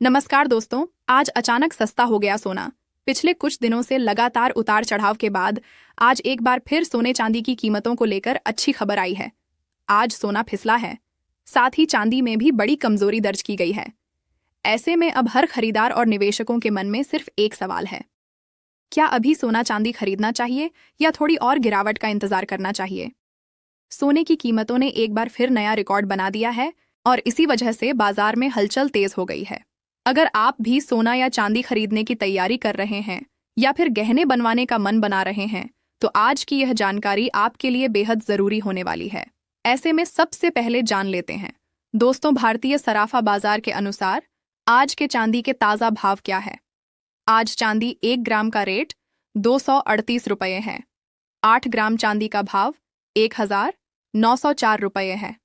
नमस्कार दोस्तों। आज अचानक सस्ता हो गया सोना। पिछले कुछ दिनों से लगातार उतार चढ़ाव के बाद आज एक बार फिर सोने चांदी की कीमतों को लेकर अच्छी खबर आई है। आज सोना फिसला है, साथ ही चांदी में भी बड़ी कमजोरी दर्ज की गई है। ऐसे में अब हर खरीदार और निवेशकों के मन में सिर्फ एक सवाल है, क्या अभी सोना चांदी खरीदना चाहिए या थोड़ी और गिरावट का इंतजार करना चाहिए। सोने की कीमतों ने एक बार फिर नया रिकॉर्ड बना दिया है और इसी वजह से बाजार में हलचल तेज हो गई है। अगर आप भी सोना या चांदी खरीदने की तैयारी कर रहे हैं या फिर गहने बनवाने का मन बना रहे हैं, तो आज की यह जानकारी आपके लिए बेहद जरूरी होने वाली है। ऐसे में सबसे पहले जान लेते हैं दोस्तों, भारतीय सराफा बाजार के अनुसार आज के चांदी के ताज़ा भाव क्या है। आज चांदी 1 ग्राम का रेट 238 रुपये है। 8 ग्राम चांदी का भाव 1904 रुपये है।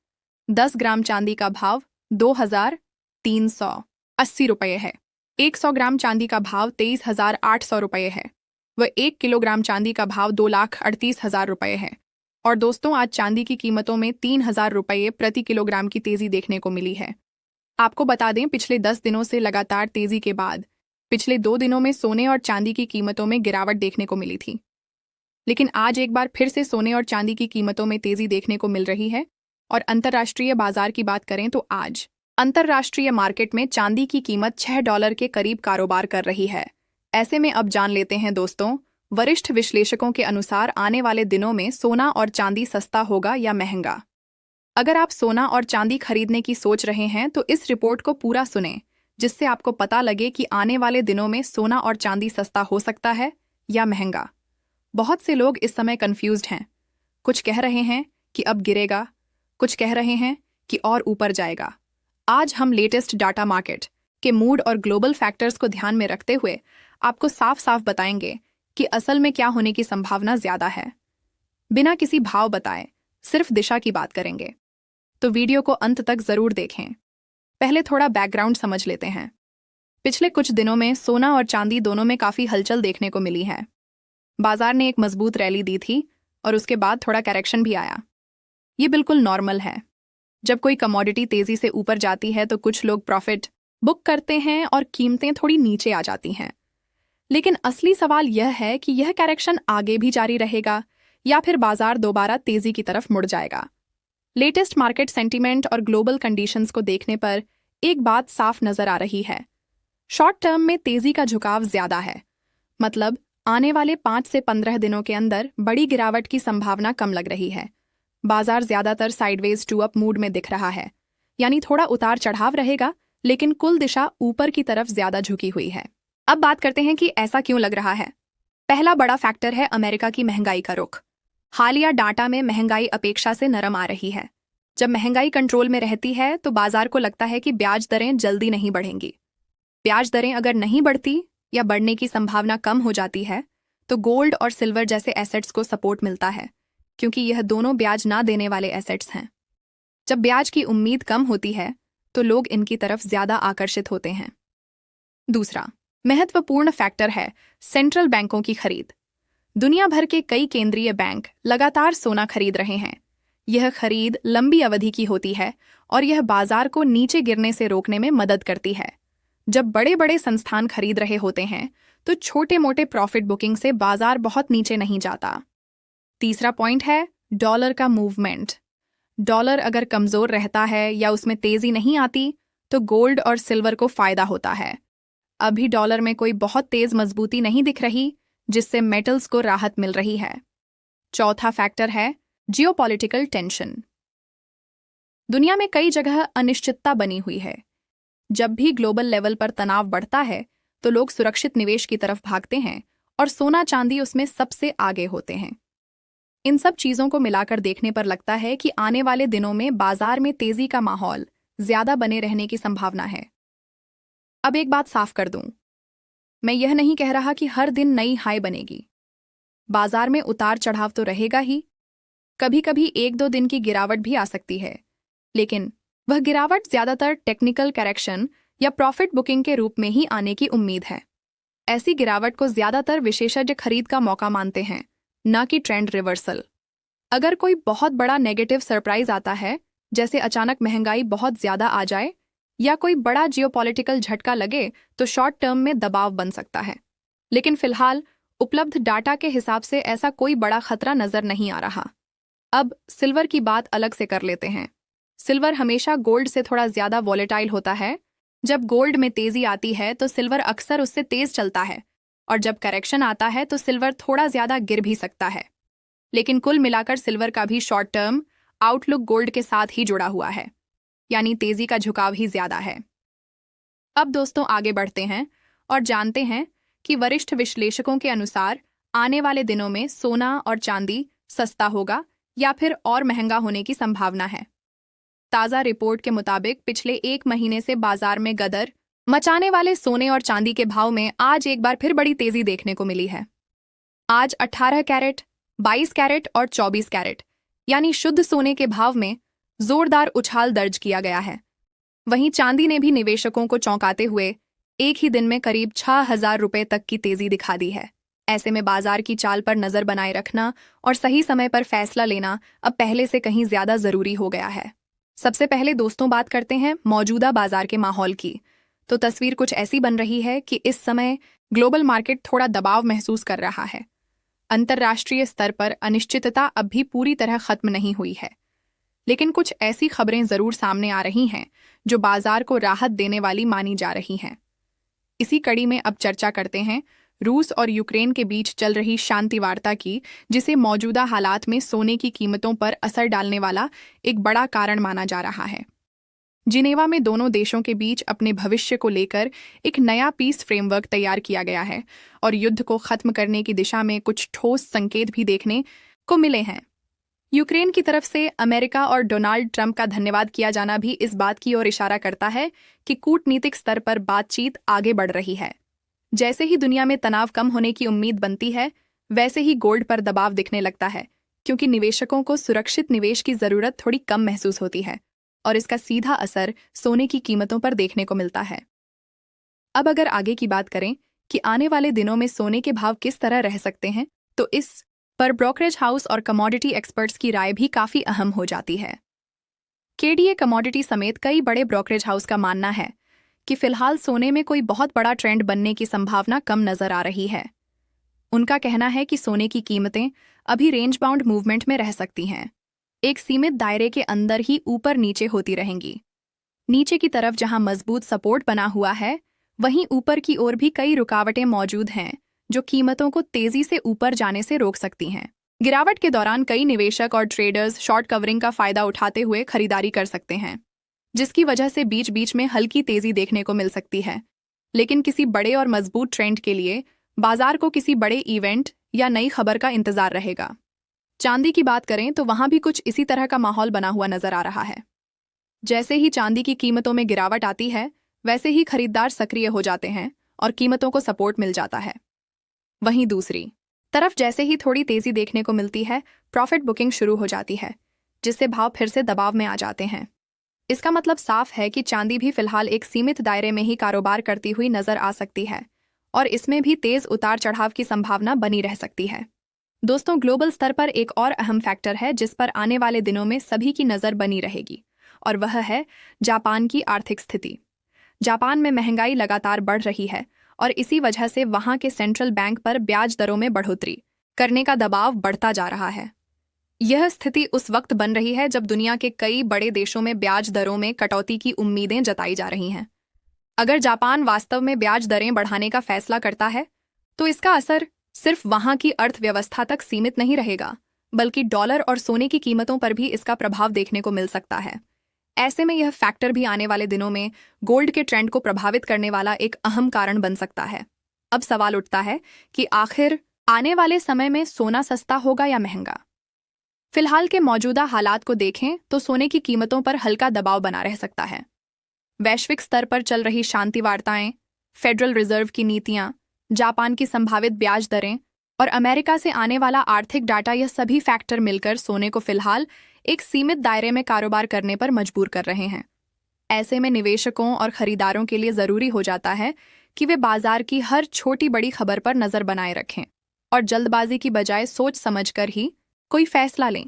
10 ग्राम चांदी का भाव 2380 रुपये है। 100 ग्राम चांदी का भाव 23,800 रुपये है। व 1 किलोग्राम चांदी का भाव 2,38,000 रुपये है। और दोस्तों, आज चांदी की कीमतों में 3,000 रुपये प्रति किलोग्राम की तेजी देखने को मिली है। आपको बता दें, पिछले 10 दिनों से लगातार तेजी के बाद पिछले 2 दिनों में सोने और चांदी की कीमतों में गिरावट देखने को मिली थी, लेकिन आज एक बार फिर से सोने और चांदी की कीमतों में तेजी देखने को मिल रही है। और अंतर्राष्ट्रीय बाजार की बात करें तो आज अंतर्राष्ट्रीय मार्केट में चांदी की कीमत $6 के करीब कारोबार कर रही है। ऐसे में अब जान लेते हैं दोस्तों, वरिष्ठ विश्लेषकों के अनुसार आने वाले दिनों में सोना और चांदी सस्ता होगा या महंगा। अगर आप सोना और चांदी खरीदने की सोच रहे हैं तो इस रिपोर्ट को पूरा सुनें, जिससे आपको पता लगे कि आने वाले दिनों में सोना और चांदी सस्ता हो सकता है या महंगा। बहुत से लोग इस समय कंफ्यूज्ड हैं। कुछ कह रहे हैं कि अब गिरेगा, कुछ कह रहे हैं कि और ऊपर जाएगा। आज हम लेटेस्ट डाटा मार्केट के मूड और ग्लोबल फैक्टर्स को ध्यान में रखते हुए आपको साफ साफ बताएंगे कि असल में क्या होने की संभावना ज्यादा है। बिना किसी भाव बताए सिर्फ दिशा की बात करेंगे, तो वीडियो को अंत तक जरूर देखें। पहले थोड़ा बैकग्राउंड समझ लेते हैं। पिछले कुछ दिनों में सोना और चांदी दोनों में काफी हलचल देखने को मिली है। बाजार ने एक मजबूत रैली दी थी और उसके बाद थोड़ा करेक्शन भी आया। ये बिल्कुल नॉर्मल है। जब कोई कमोडिटी तेजी से ऊपर जाती है तो कुछ लोग प्रॉफिट बुक करते हैं और कीमतें थोड़ी नीचे आ जाती हैं। लेकिन असली सवाल यह है कि यह करेक्शन आगे भी जारी रहेगा या फिर बाजार दोबारा तेजी की तरफ मुड़ जाएगा। लेटेस्ट मार्केट सेंटीमेंट और ग्लोबल कंडीशंस को देखने पर एक बात साफ नजर आ रही है। शॉर्ट टर्म में तेजी का झुकाव ज्यादा है, मतलब आने वाले 5 से 15 दिनों के अंदर बड़ी गिरावट की संभावना कम लग रही है। बाजार ज्यादातर साइडवेज टू अप मूड में दिख रहा है, यानी थोड़ा उतार चढ़ाव रहेगा, लेकिन कुल दिशा ऊपर की तरफ ज्यादा झुकी हुई है। अब बात करते हैं कि ऐसा क्यों लग रहा है। पहला बड़ा फैक्टर है अमेरिका की महंगाई का रुख। हालिया डाटा में महंगाई अपेक्षा से नरम आ रही है। जब महंगाई कंट्रोल में रहती है तो बाजार को लगता है कि ब्याज दरें जल्दी नहीं बढ़ेंगी। ब्याज दरें अगर नहीं बढ़ती या बढ़ने की संभावना कम हो जाती है तो गोल्ड और सिल्वर जैसे एसेट्स को सपोर्ट मिलता है, क्योंकि यह दोनों ब्याज ना देने वाले एसेट्स हैं। जब ब्याज की उम्मीद कम होती है तो लोग इनकी तरफ ज्यादा आकर्षित होते हैं। दूसरा महत्वपूर्ण फैक्टर है सेंट्रल बैंकों की खरीद। दुनिया भर के कई केंद्रीय बैंक लगातार सोना खरीद रहे हैं। यह खरीद लंबी अवधि की होती है और यह बाजार को नीचे गिरने से रोकने में मदद करती है। जब बड़े बड़े संस्थान खरीद रहे होते हैं तो छोटे मोटे प्रॉफिट बुकिंग से बाजार बहुत नीचे नहीं जाता। तीसरा पॉइंट है डॉलर का मूवमेंट। डॉलर अगर कमजोर रहता है या उसमें तेजी नहीं आती तो गोल्ड और सिल्वर को फायदा होता है। अभी डॉलर में कोई बहुत तेज मजबूती नहीं दिख रही, जिससे मेटल्स को राहत मिल रही है। चौथा फैक्टर है जियोपॉलिटिकल टेंशन। दुनिया में कई जगह अनिश्चितता बनी हुई है। जब भी ग्लोबल लेवल पर तनाव बढ़ता है तो लोग सुरक्षित निवेश की तरफ भागते हैं और सोना चांदी उसमें सबसे आगे होते हैं। इन सब चीजों को मिलाकर देखने पर लगता है कि आने वाले दिनों में बाजार में तेजी का माहौल ज्यादा बने रहने की संभावना है। अब एक बात साफ कर दूं, मैं यह नहीं कह रहा कि हर दिन नई हाई बनेगी। बाजार में उतार चढ़ाव तो रहेगा ही। कभी कभी 1-2 दिन की गिरावट भी आ सकती है, लेकिन वह गिरावट ज्यादातर टेक्निकल करेक्शन या प्रॉफिट बुकिंग के रूप में ही आने की उम्मीद है। ऐसी गिरावट को ज्यादातर विशेषज्ञ खरीद का मौका मानते हैं, न कि ट्रेंड रिवर्सल। अगर कोई बहुत बड़ा नेगेटिव सरप्राइज आता है, जैसे अचानक महंगाई बहुत ज्यादा आ जाए या कोई बड़ा जियोपॉलिटिकल झटका लगे तो शॉर्ट टर्म में दबाव बन सकता है। लेकिन फिलहाल उपलब्ध डाटा के हिसाब से ऐसा कोई बड़ा खतरा नजर नहीं आ रहा। अब सिल्वर की बात अलग से कर लेते हैं। सिल्वर हमेशा गोल्ड से थोड़ा ज्यादा वॉलेटाइल होता है। जब गोल्ड में तेजी आती है तो सिल्वर अक्सर उससे तेज चलता है, और जब करेक्शन आता है तो सिल्वर थोड़ा ज्यादा गिर भी सकता है। लेकिन कुल मिलाकर सिल्वर का भी शॉर्ट टर्म आउटलुक गोल्ड के साथ ही जुड़ा हुआ है, यानी तेजी का झुकाव ही ज्यादा है। अब दोस्तों आगे बढ़ते हैं और जानते हैं कि वरिष्ठ विश्लेषकों के अनुसार आने वाले दिनों में सोना और चांदी सस्ता होगा या फिर और महंगा होने की संभावना है। ताज़ा रिपोर्ट के मुताबिक पिछले एक महीने से बाजार में गदर मचाने वाले सोने और चांदी के भाव में आज एक बार फिर बड़ी तेजी देखने को मिली है। आज 18 कैरेट, 22 कैरेट और 24 कैरेट यानी शुद्ध सोने के भाव में जोरदार उछाल दर्ज किया गया है। वहीं चांदी ने भी निवेशकों को चौंकाते हुए एक ही दिन में करीब 6,000 रुपए तक की तेजी दिखा दी है। ऐसे में बाजार की चाल पर नजर बनाए रखना और सही समय पर फैसला लेना अब पहले से कहीं ज्यादा जरूरी हो गया है। सबसे पहले दोस्तों बात करते हैं मौजूदा बाजार के माहौल की। तो तस्वीर कुछ ऐसी बन रही है कि इस समय ग्लोबल मार्केट थोड़ा दबाव महसूस कर रहा है। अंतर्राष्ट्रीय स्तर पर अनिश्चितता अब भी पूरी तरह खत्म नहीं हुई है, लेकिन कुछ ऐसी खबरें जरूर सामने आ रही हैं जो बाजार को राहत देने वाली मानी जा रही हैं। इसी कड़ी में अब चर्चा करते हैं रूस और यूक्रेन के बीच चल रही शांति वार्ता की, जिसे मौजूदा हालात में सोने की कीमतों पर असर डालने वाला एक बड़ा कारण माना जा रहा है। जिनेवा में दोनों देशों के बीच अपने भविष्य को लेकर एक नया पीस फ्रेमवर्क तैयार किया गया है और युद्ध को खत्म करने की दिशा में कुछ ठोस संकेत भी देखने को मिले हैं। यूक्रेन की तरफ से अमेरिका और डोनाल्ड ट्रंप का धन्यवाद किया जाना भी इस बात की ओर इशारा करता है कि कूटनीतिक स्तर पर बातचीत आगे बढ़ रही है। जैसे ही दुनिया में तनाव कम होने की उम्मीद बनती है, वैसे ही गोल्ड पर दबाव दिखने लगता है, क्योंकि निवेशकों को सुरक्षित निवेश की जरूरत थोड़ी कम महसूस होती है और इसका सीधा असर सोने की कीमतों पर देखने को मिलता है। अब अगर आगे की बात करें कि आने वाले दिनों में सोने के भाव किस तरह रह सकते हैं, तो इस पर ब्रोकरेज हाउस और कमोडिटी एक्सपर्ट्स की राय भी काफी अहम हो जाती है। केडीए कमोडिटी समेत कई बड़े ब्रोकरेज हाउस का मानना है कि फिलहाल सोने में कोई बहुत बड़ा ट्रेंड बनने की संभावना कम नजर आ रही है। उनका कहना है कि सोने की कीमतें अभी रेंज बाउंड मूवमेंट में रह सकती हैं, एक सीमित दायरे के अंदर ही ऊपर नीचे होती रहेंगी। नीचे की तरफ जहां मजबूत सपोर्ट बना हुआ है, वहीं ऊपर की ओर भी कई रुकावटें मौजूद हैं जो कीमतों को तेजी से ऊपर जाने से रोक सकती हैं। गिरावट के दौरान कई निवेशक और ट्रेडर्स शॉर्ट कवरिंग का फायदा उठाते हुए खरीदारी कर सकते हैं, जिसकी वजह से बीच बीच में हल्की तेजी देखने को मिल सकती है। लेकिन किसी बड़े और मजबूत ट्रेंड के लिए बाजार को किसी बड़े इवेंट या नई खबर का इंतजार रहेगा। चांदी की बात करें तो वहां भी कुछ इसी तरह का माहौल बना हुआ नजर आ रहा है। जैसे ही चांदी की कीमतों में गिरावट आती है, वैसे ही खरीदार सक्रिय हो जाते हैं और कीमतों को सपोर्ट मिल जाता है। वहीं दूसरी तरफ जैसे ही थोड़ी तेजी देखने को मिलती है, प्रॉफिट बुकिंग शुरू हो जाती है, जिससे भाव फिर से दबाव में आ जाते हैं। इसका मतलब साफ है कि चांदी भी फिलहाल एक सीमित दायरे में ही कारोबार करती हुई नजर आ सकती है और इसमें भी तेज उतार चढ़ाव की संभावना बनी रह सकती है। दोस्तों, ग्लोबल स्तर पर एक और अहम फैक्टर है जिस पर आने वाले दिनों में सभी की नजर बनी रहेगी, और वह है जापान की आर्थिक स्थिति। जापान में महंगाई लगातार बढ़ रही है और इसी वजह से वहां के सेंट्रल बैंक पर ब्याज दरों में बढ़ोतरी करने का दबाव बढ़ता जा रहा है। यह स्थिति उस वक्त बन रही है जब दुनिया के कई बड़े देशों में ब्याज दरों में कटौती की उम्मीदें जताई जा रही हैं। अगर जापान वास्तव में ब्याज दरें बढ़ाने का फैसला करता है, तो इसका असर सिर्फ वहां की अर्थव्यवस्था तक सीमित नहीं रहेगा, बल्कि डॉलर और सोने की कीमतों पर भी इसका प्रभाव देखने को मिल सकता है। ऐसे में यह फैक्टर भी आने वाले दिनों में गोल्ड के ट्रेंड को प्रभावित करने वाला एक अहम कारण बन सकता है। अब सवाल उठता है कि आखिर आने वाले समय में सोना सस्ता होगा या महंगा? फिलहाल के मौजूदा हालात को देखें तो सोने की कीमतों पर हल्का दबाव बना रह सकता है। वैश्विक स्तर पर चल रही शांति वार्ताएं, फेडरल रिजर्व की नीतियां, जापान की संभावित ब्याज दरें और अमेरिका से आने वाला आर्थिक डाटा, यह सभी फैक्टर मिलकर सोने को फिलहाल एक सीमित दायरे में कारोबार करने पर मजबूर कर रहे हैं। ऐसे में निवेशकों और खरीदारों के लिए जरूरी हो जाता है कि वे बाजार की हर छोटी बड़ी खबर पर नजर बनाए रखें और जल्दबाजी की बजाय सोच समझकर ही कोई फैसला लें।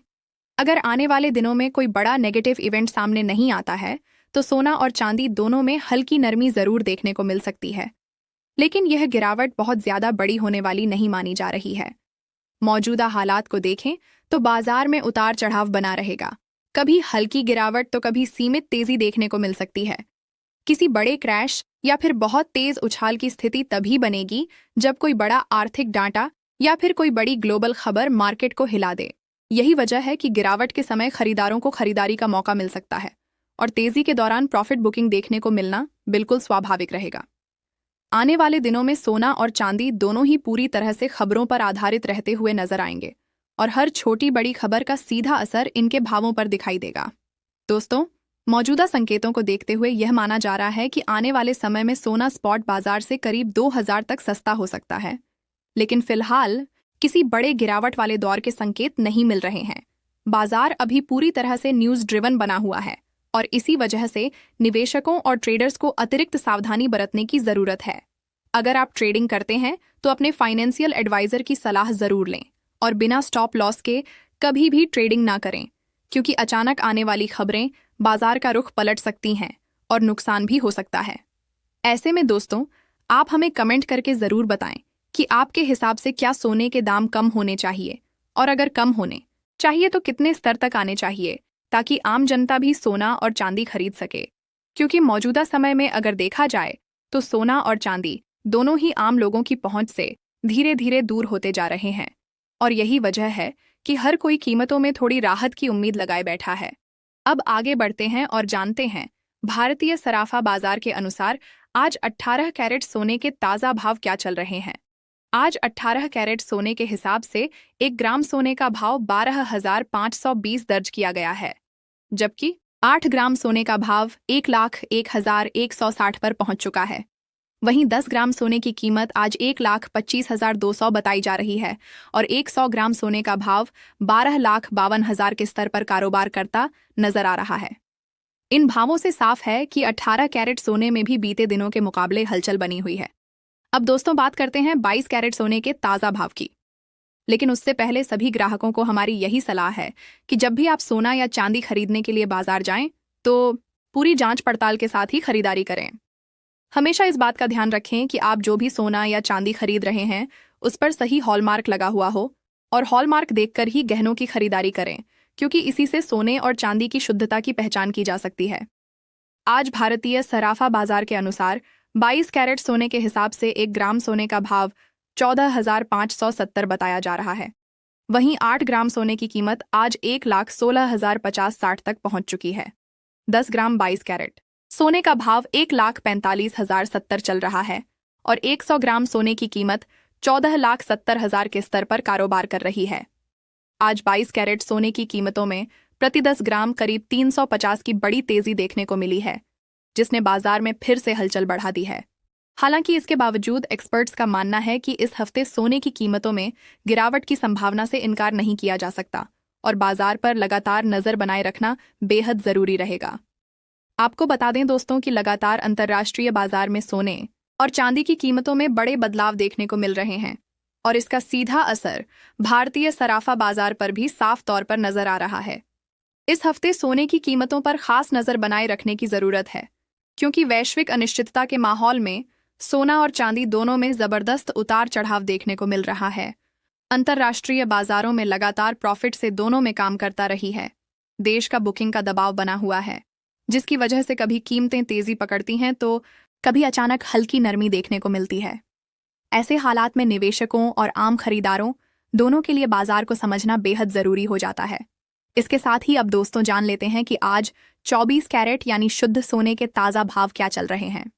अगर आने वाले दिनों में कोई बड़ा नेगेटिव इवेंट सामने नहीं आता है, तो सोना और चांदी दोनों में हल्की नरमी जरूर देखने को मिल सकती है, लेकिन यह गिरावट बहुत ज्यादा बड़ी होने वाली नहीं मानी जा रही है। मौजूदा हालात को देखें तो बाजार में उतार चढ़ाव बना रहेगा, कभी हल्की गिरावट तो कभी सीमित तेजी देखने को मिल सकती है। किसी बड़े क्रैश या फिर बहुत तेज उछाल की स्थिति तभी बनेगी जब कोई बड़ा आर्थिक डाटा या फिर कोई बड़ी ग्लोबल खबर मार्केट को हिला दे। यही वजह है कि गिरावट के समय खरीदारों को खरीदारी का मौका मिल सकता है और तेजी के दौरान प्रॉफिट बुकिंग देखने को मिलना बिल्कुल स्वाभाविक रहेगा। आने वाले दिनों में सोना और चांदी दोनों ही पूरी तरह से खबरों पर आधारित रहते हुए नजर आएंगे और हर छोटी बड़ी खबर का सीधा असर इनके भावों पर दिखाई देगा। दोस्तों, मौजूदा संकेतों को देखते हुए यह माना जा रहा है कि आने वाले समय में सोना स्पॉट बाजार से करीब 2000 तक सस्ता हो सकता है, लेकिन फिलहाल किसी बड़े गिरावट वाले दौर के संकेत नहीं मिल रहे हैं। बाजार अभी पूरी तरह से न्यूज ड्रिवन बना हुआ है और इसी वजह से निवेशकों और ट्रेडर्स को अतिरिक्त सावधानी बरतने की जरूरत है। अगर आप ट्रेडिंग करते हैं तो अपने फाइनेंशियल एडवाइजर की सलाह जरूर लें और बिना स्टॉप लॉस के कभी भी ट्रेडिंग ना करें, क्योंकि अचानक आने वाली खबरें बाजार का रुख पलट सकती हैं और नुकसान भी हो सकता है। ऐसे में दोस्तों, आप हमें कमेंट करके जरूर बताएं कि आपके हिसाब से क्या सोने के दाम कम होने चाहिए, और अगर कम होने चाहिए तो कितने स्तर तक आने चाहिए, ताकि आम जनता भी सोना और चांदी खरीद सके। क्योंकि मौजूदा समय में अगर देखा जाए तो सोना और चांदी दोनों ही आम लोगों की पहुंच से धीरे धीरे दूर होते जा रहे हैं और यही वजह है कि हर कोई कीमतों में थोड़ी राहत की उम्मीद लगाए बैठा है। अब आगे बढ़ते हैं और जानते हैं भारतीय सराफा बाजार के अनुसार आज 18 कैरेट सोने के ताज़ा भाव क्या चल रहे हैं। आज 18 कैरेट सोने के हिसाब से 1 ग्राम सोने का भाव 12,520 दर्ज किया गया है, जबकि 8 ग्राम सोने का भाव 1,01,160 पर पहुंच चुका है। वहीं 10 ग्राम सोने की कीमत आज 1,25,200 बताई जा रही है और 100 ग्राम सोने का भाव 12,52,000 के स्तर पर कारोबार करता नजर आ रहा है। इन भावों से साफ है कि 18 कैरेट सोने में भी बीते दिनों के मुकाबले हलचल बनी हुई है। अब दोस्तों, बात करते हैं 22 कैरेट सोने के ताज़ा भाव की। लेकिन उससे पहले सभी ग्राहकों को हमारी यही सलाह है कि जब भी आप सोना या चांदी खरीदने के लिए बाजार जाएं तो पूरी जांच पड़ताल के साथ ही खरीदारी करें। हमेशा इस बात का ध्यान रखें कि आप जो भी सोना या चांदी खरीद रहे हैं उस पर सही हॉलमार्क लगा हुआ हो और हॉलमार्क देखकर ही गहनों की खरीदारी करें, क्योंकि इसी से सोने और चांदी की शुद्धता की पहचान की जा सकती है। आज भारतीय सराफा बाजार के अनुसार 22 कैरेट सोने के हिसाब से 1 ग्राम सोने का भाव 14,570 बताया जा रहा है। वहीं 8 ग्राम सोने की कीमत आज 1,16,050 तक पहुंच चुकी है। 10 ग्राम 22 कैरेट सोने का भाव 1,45,070 चल रहा है और 100 ग्राम सोने की कीमत 14,70,000 के स्तर पर कारोबार कर रही है। आज 22 कैरेट सोने की कीमतों में प्रति 10 ग्राम करीब 350 की बड़ी तेजी देखने को मिली है, जिसने बाजार में फिर से हलचल बढ़ा दी है। हालांकि इसके बावजूद एक्सपर्ट्स का मानना है कि इस हफ्ते सोने की कीमतों में गिरावट की संभावना से इनकार नहीं किया जा सकता और बाजार पर लगातार नजर बनाए रखना बेहद जरूरी रहेगा। आपको बता दें दोस्तों कि लगातार अंतर्राष्ट्रीय बाजार में सोने और चांदी की कीमतों में बड़े बदलाव देखने को मिल रहे हैं और इसका सीधा असर भारतीय सराफा बाजार पर भी साफ तौर पर नजर आ रहा है। इस हफ्ते सोने की कीमतों पर खास नजर बनाए रखने की जरूरत है, क्योंकि वैश्विक अनिश्चितता के माहौल में सोना और चांदी दोनों में जबरदस्त उतार चढ़ाव देखने को मिल रहा है। अंतर्राष्ट्रीय बाजारों में लगातार प्रॉफिट से दोनों में काम करता रही है। देश का बुकिंग का दबाव बना हुआ है, जिसकी वजह से कभी कीमतें तेजी पकड़ती हैं तो कभी अचानक हल्की नरमी देखने को मिलती है। ऐसे हालात में निवेशकों और आम खरीदारों दोनों के लिए बाजार को समझना बेहद जरूरी हो जाता है। इसके साथ ही अब दोस्तों जान लेते हैं कि आज 24 कैरेट यानी शुद्ध सोने के ताज़ा भाव क्या चल रहे हैं।